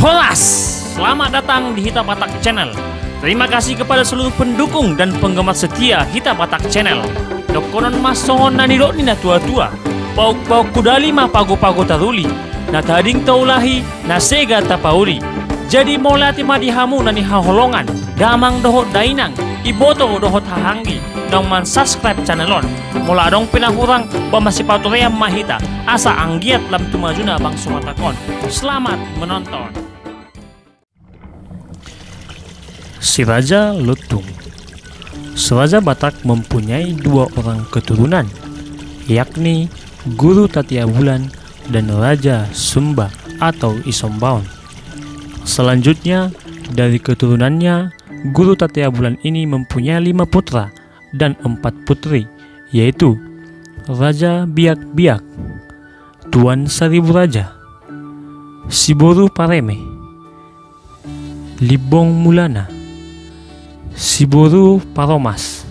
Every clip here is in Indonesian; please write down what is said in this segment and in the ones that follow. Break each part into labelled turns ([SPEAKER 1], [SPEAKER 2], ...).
[SPEAKER 1] Holas, selamat datang di Hita Batak Channel. Terima kasih kepada seluruh pendukung dan penggemar setia Hita Batak Channel. Dokonon masongon na nilo ni na tua-tua, pauk-pauk kudali ma pago-pago taruli, na tading taulahi na sega tapauli. Jadi molati madihamu na ni haholongan, damang dohot dainang, iboto dohot hahanggi, dong man subscribe channelon. Mula dong pinahurang pamasipatoreyam mahita, asa anggiat lam tumajuna bang sumatakon. Selamat menonton. Si Raja Lutung. Raja Batak mempunyai dua orang keturunan, yakni Guru Tatia Bulan dan Raja Sumba atau Isombaon. Selanjutnya, dari keturunannya, Guru Tatia Bulan ini mempunyai 5 putra dan 4 putri, yaitu Raja Biak-Biak, Tuan Seribu Raja, Siboru Pareme, Libong Mulana, Siboru Paromas,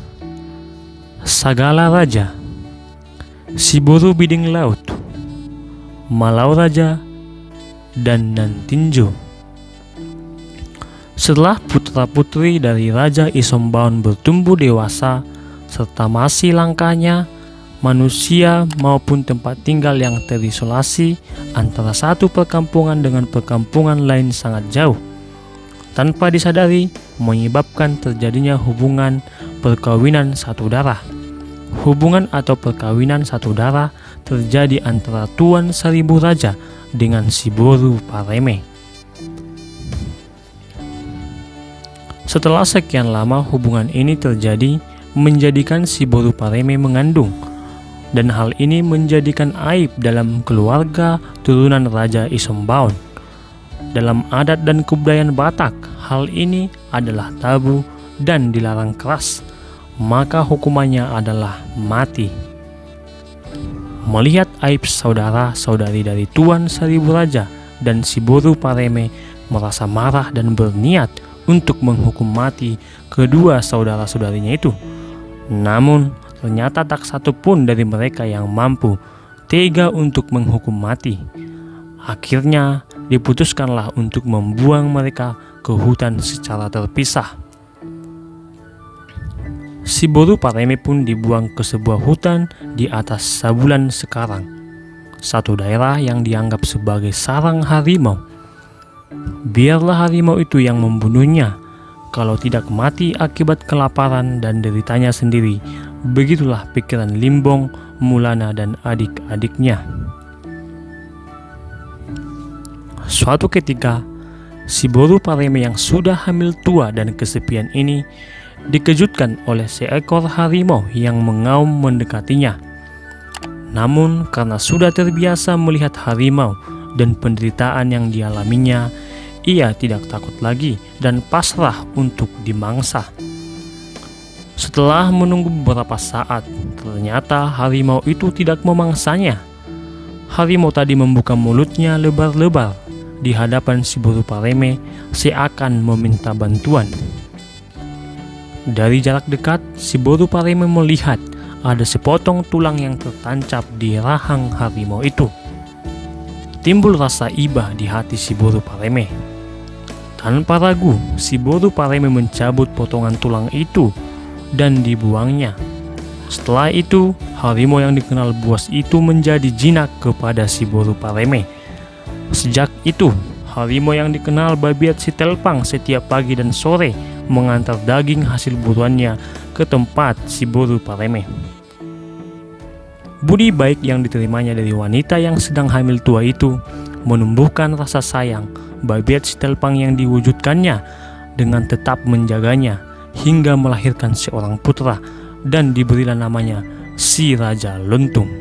[SPEAKER 1] Sagala Raja, Siboru Biding Laut, Malau Raja, dan Nantinjo. Setelah putra-putri dari Raja Isombaon bertumbuh dewasa serta masih langkahnya manusia maupun tempat tinggal yang terisolasi antara satu perkampungan dengan perkampungan lain sangat jauh, tanpa disadari menyebabkan terjadinya hubungan perkawinan satu darah. Hubungan atau perkawinan satu darah terjadi antara Tuan Seribu Raja dengan Siboru Pareme. Setelah sekian lama hubungan ini terjadi, menjadikan Siboru Pareme mengandung, dan hal ini menjadikan aib dalam keluarga turunan Raja Isombaon. Dalam adat dan kebudayaan Batak, hal ini adalah tabu dan dilarang keras, maka hukumannya adalah mati. Melihat aib saudara-saudari dari Tuan Seribu Raja dan Siboru Pareme merasa marah dan berniat untuk menghukum mati kedua saudara-saudarinya itu. Namun, ternyata tak satu pun dari mereka yang mampu tega untuk menghukum mati. Akhirnya, diputuskanlah untuk membuang mereka ke hutan secara terpisah. Siboru Pareme pun dibuang ke sebuah hutan di atas Sabulan Sekarang, satu daerah yang dianggap sebagai sarang harimau. Biarlah harimau itu yang membunuhnya, kalau tidak mati akibat kelaparan dan deritanya sendiri. Begitulah pikiran Limbong, Mulana, dan adik-adiknya. Suatu ketika, Siboru Pareme yang sudah hamil tua dan kesepian ini dikejutkan oleh seekor harimau yang mengaum mendekatinya. Namun karena sudah terbiasa melihat harimau dan penderitaan yang dialaminya, ia tidak takut lagi dan pasrah untuk dimangsa. Setelah menunggu beberapa saat, ternyata harimau itu tidak memangsanya. Harimau tadi membuka mulutnya lebar-lebar di hadapan Siboru Pareme seakan meminta bantuan. Dari jarak dekat, Siboru Pareme melihat ada sepotong tulang yang tertancap di rahang harimau itu. Timbul rasa iba di hati Siboru Pareme. Tanpa ragu, Siboru Pareme mencabut potongan tulang itu dan dibuangnya. Setelah itu, harimau yang dikenal buas itu menjadi jinak kepada Siboru Pareme. Sejak itu, harimau yang dikenal Babiat Sitelpang setiap pagi dan sore mengantar daging hasil buruannya ke tempat Siboru Pareme. Budi baik yang diterimanya dari wanita yang sedang hamil tua itu menumbuhkan rasa sayang Babiat Sitelpang yang diwujudkannya dengan tetap menjaganya hingga melahirkan seorang putra dan diberilah namanya si Raja Luntung.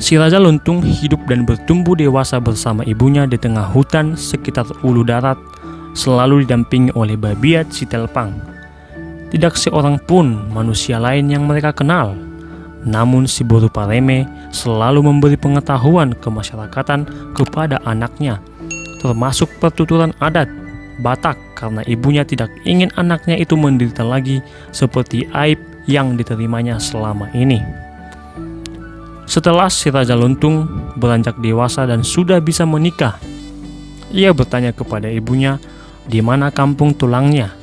[SPEAKER 1] Si Raja Luntung hidup dan bertumbuh dewasa bersama ibunya di tengah hutan sekitar Ulu Darat, selalu didampingi oleh Babiat Sitelpang. Tidak seorang pun manusia lain yang mereka kenal. Namun Siboru Pareme selalu memberi pengetahuan kemasyarakatan kepada anaknya, termasuk pertuturan adat Batak, karena ibunya tidak ingin anaknya itu menderita lagi seperti aib yang diterimanya selama ini. Setelah si Raja Luntung beranjak dewasa dan sudah bisa menikah, ia bertanya kepada ibunya di mana kampung tulangnya.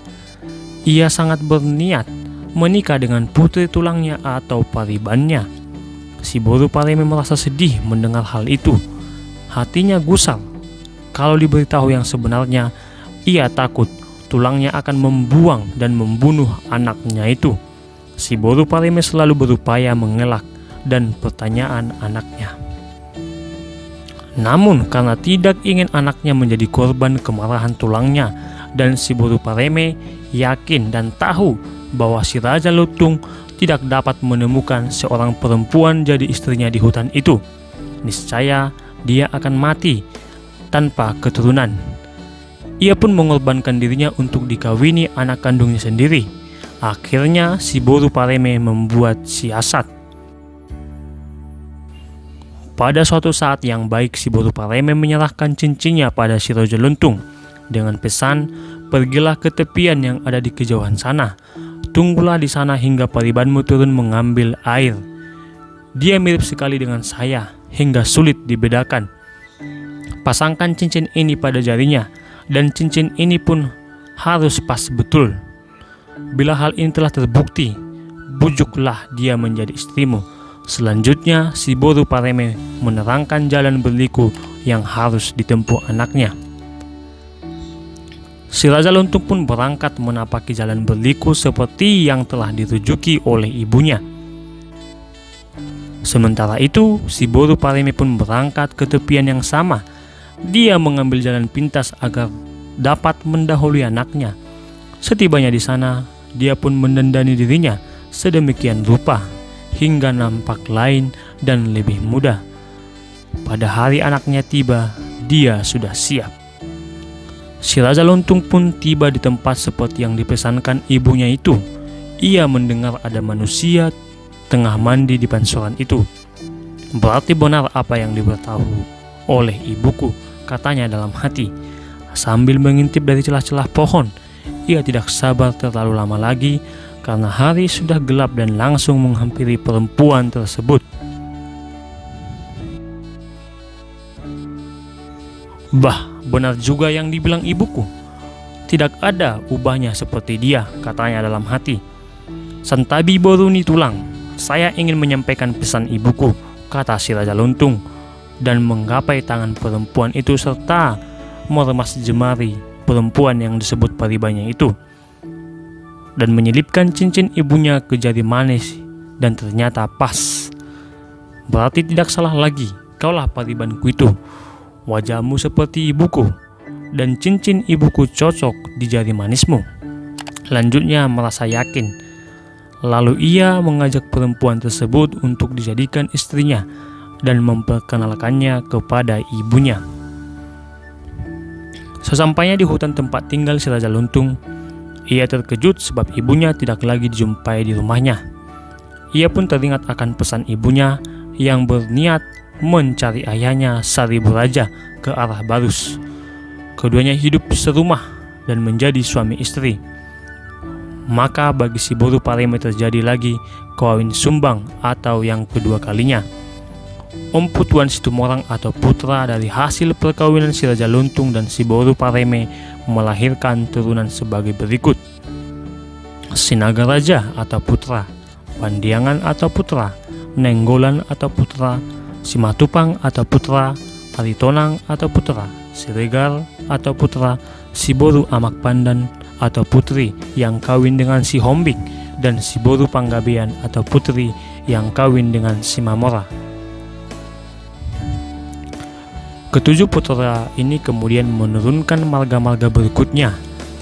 [SPEAKER 1] Ia sangat berniat menikah dengan putri tulangnya atau paribannya. Si Boru Pareme merasa sedih mendengar hal itu. Hatinya gusar. Kalau diberitahu yang sebenarnya, ia takut tulangnya akan membuang dan membunuh anaknya itu. Si Boru Pareme selalu berupaya mengelak dan pertanyaan anaknya. Namun karena tidak ingin anaknya menjadi korban kemarahan tulangnya, dan si Boru Pareme yakin dan tahu bahwa si Raja Luntung tidak dapat menemukan seorang perempuan jadi istrinya di hutan itu, niscaya dia akan mati tanpa keturunan. Ia pun mengorbankan dirinya untuk dikawini anak kandungnya sendiri. Akhirnya si Boru Pareme membuat siasat. Pada suatu saat yang baik, si Boru Pareme menyerahkan cincinnya pada si Raja Luntung dengan pesan, "Pergilah ke tepian yang ada di kejauhan sana. Tunggulah di sana hingga paribanmu turun mengambil air. Dia mirip sekali dengan saya hingga sulit dibedakan. Pasangkan cincin ini pada jarinya, dan cincin ini pun harus pas betul. Bila hal ini telah terbukti, bujuklah dia menjadi istrimu." Selanjutnya, si Boru Pareme menerangkan jalan berliku yang harus ditempuh anaknya. Si Raja Luntung pun berangkat menapaki jalan berliku seperti yang telah ditujuki oleh ibunya. Sementara itu, si Boru Pareme pun berangkat ke tepian yang sama. Dia mengambil jalan pintas agar dapat mendahului anaknya. Setibanya di sana, dia pun mendandani dirinya sedemikian rupa hingga nampak lain dan lebih mudah. Pada hari anaknya tiba, dia sudah siap. Si Raja Luntung pun tiba di tempat seperti yang dipesankan ibunya itu. Ia mendengar ada manusia tengah mandi di pansoran itu. "Berarti benar apa yang diberitahu oleh ibuku," katanya dalam hati. Sambil mengintip dari celah-celah pohon, ia tidak sabar terlalu lama lagi karena hari sudah gelap dan langsung menghampiri perempuan tersebut. "Bah, benar juga yang dibilang ibuku. Tidak ada ubahnya seperti dia," katanya dalam hati. "Santabi Boruni tulang, saya ingin menyampaikan pesan ibuku," kata si Raja Luntung, dan menggapai tangan perempuan itu serta meremas jemari perempuan yang disebut paribannya itu, dan menyelipkan cincin ibunya ke jari manis, dan ternyata pas. "Berarti tidak salah lagi, kaulah paribanku itu. Wajahmu seperti ibuku, dan cincin ibuku cocok di jari manismu." Lanjutnya merasa yakin. Lalu ia mengajak perempuan tersebut untuk dijadikan istrinya dan memperkenalkannya kepada ibunya. Sesampainya di hutan tempat tinggal si Raja Luntung, ia terkejut sebab ibunya tidak lagi dijumpai di rumahnya. Ia pun teringat akan pesan ibunya yang berniat mencari ayahnya Saribu Raja ke arah Barus. Keduanya hidup serumah dan menjadi suami istri. Maka bagi si Boru Pareme terjadi lagi kawin sumbang atau yang kedua kalinya. Empu Tuan Situmorang atau putra dari hasil perkawinan si Raja Luntung dan si Boru Pareme melahirkan turunan sebagai berikut: Sinaga Raja atau putra, Pandiangan atau putra, Nenggolan atau putra, Simatupang atau putra, Aritonang atau putra, Siregar atau putra, si Boru Amak Pandan atau putri yang kawin dengan si Hombing, dan si Boru Panggabean atau putri yang kawin dengan si Mamora. Ketujuh putra ini kemudian menurunkan marga-marga berikutnya.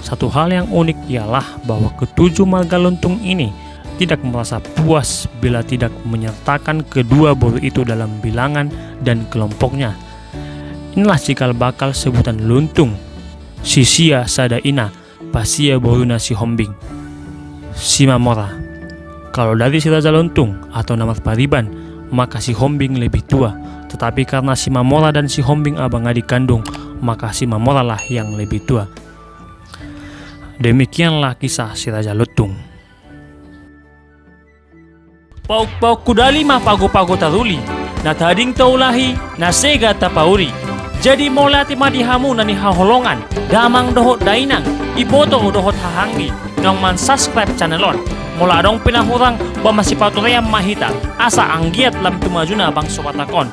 [SPEAKER 1] Satu hal yang unik ialah bahwa ketujuh marga Luntung ini tidak merasa puas bila tidak menyertakan kedua boru itu dalam bilangan dan kelompoknya. Inilah cikal bakal sebutan Luntung: Sisia Sadaina, Pasia Boruna si Hombing, si Mamora. Kalau dari si Raja Luntung atau nama Pariban, maka si Hombing lebih tua. Tetapi karena si Mamora dan si Hombing abang adik kandung, maka si Mamora lah yang lebih tua. Demikianlah kisah si Raja Luntung. Pauk-pauk kudali mah pago-pago taruli, na tading taulahi, na sega tapauri. Jadi molati madihamu nani haholongan, damang dohot dainang, iboto dohot hahanggi, nang man subscribe channelon. Mula dong pinahurang ba masipatuream mahita, asa anggiat lam tumajuna bang sobatakon.